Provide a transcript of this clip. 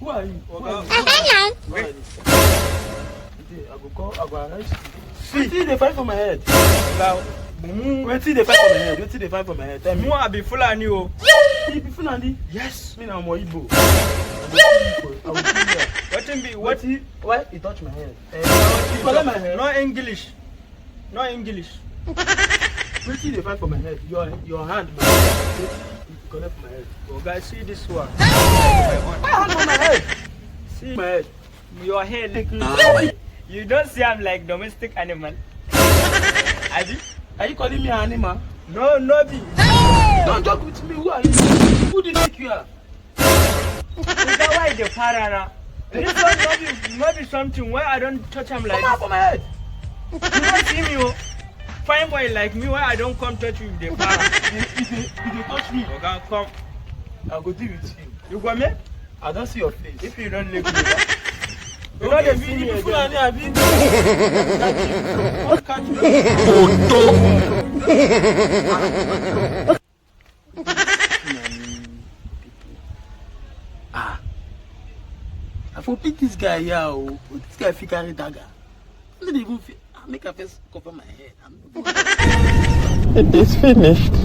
Who are you? See, they fight for my head. Wait till they fight for my head. Wait till they fight for my head. Tell me. I be FULA ni o. You be FULA? Yes. Me now I'm Igbo. What? Why you touch my head? You follow my head? No English. No English. Wait till they fight for my head. Your hand, my head. You collect my head. Oh guys, see this one. My hand on my head. See my head. Your head. You don't see I'm like domestic animal. Are you calling me an animal? No, no be. Don't joke with me. Who are you? Who did you think you are? Is that why the parana? This one not be something why I don't touch him like this. Come out for my head. You don't see me, oh. Fine boy like me, why I don't come touch you with the para? If you touch me, okay, come. I'll go deal with you. You got me? I don't see your face. If you don't look me, you know the see me again. What can't you I forbid this guy here. Oh, this guy fit carry dagger. I don't even feel. I make a face cover my head. It is finished.